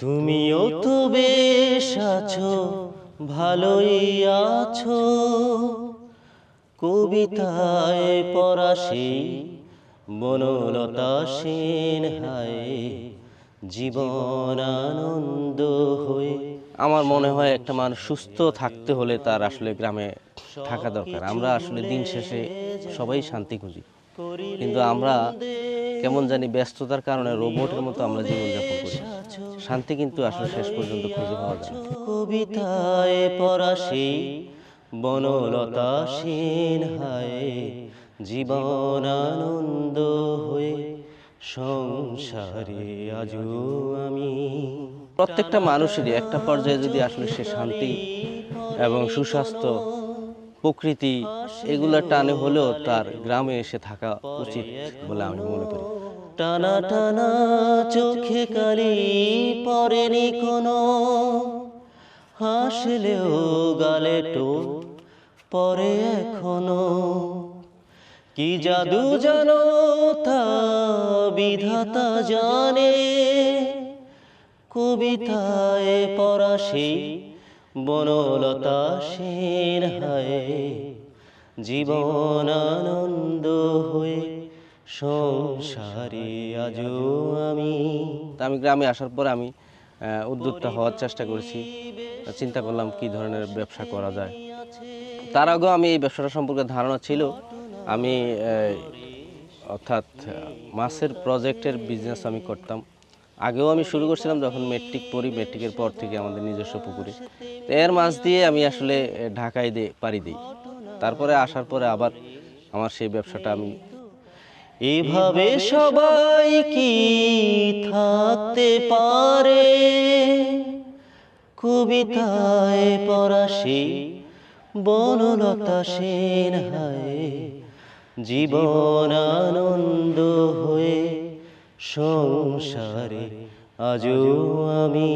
তুমিও তো বেশ আছো, ভালোই আছো। কবিতায় পড়া সেই বনলতা সেন হায়, জীবন আনন্দ হয়ে। আমার মনে হয় একটা মানুষ সুস্থ থাকতে হলে তার আসলে গ্রামে থাকা দরকার। আমরা আসলে দিন শেষে সবাই শান্তি খুঁজি, কিন্তু আমরা কেমন জানি ব্যস্ততার কারণে রোবটের মতো আমরা জীবনযাপন করি। শান্তি কিন্তু আসলে শেষ পর্যন্ত খুঁজে পাওয়া যায় না। কবিতায় পড়া সেই বনলতা সেন হায়, জীবন আনন্দ হয়ে সংসারে আজও আমি। প্রত্যেকটা মানুষেরই একটা পর্যায়ে যদি আসলে সে শান্তি এবং সুস্বাস্থ্য, প্রকৃতি এগুলা টানে হলেও তার গ্রামে এসে থাকা উচিত বলে আমি মনে করি। টানা টানা চোখে কালি পড়েনি কোনো, হাসলেও গালে টোল পরে এখনো। কি জাদু জানো তা বিধাতা জানে, কবিতায় পড়া সেই বনলতা সেন হায়, জীবন আনন্দ হয়ে সংসারে আজও আমি। আমি গ্রামে আসার পর আমি উদ্যোক্তা হওয়ার চেষ্টা করেছি। চিন্তা করলাম কি ধরনের ব্যবসা করা যায়। তার আগেও আমি এই ব্যবসাটা সম্পর্কে ধারণা ছিল। আমি অর্থাৎ মাছের প্রজেক্টের বিজনেস আমি করতাম। আগেও আমি শুরু করছিলাম যখন মেট্রিক পড়ি, মেট্রিকের পর থেকে আমাদের নিজস্ব পুকুরে। তো এর মাছ দিয়ে আমি আসলে ঢাকায় পাড়ি দিই। তারপরে আসার পরে আবার আমার সেই ব্যবসাটা আমি। এভাবে সবাই কি থাকতে পারে, কবিতায় পড়া সেই বনলতা সেন হায়, জীবন আনন্দ হয়ে সংসারে আজও আমি।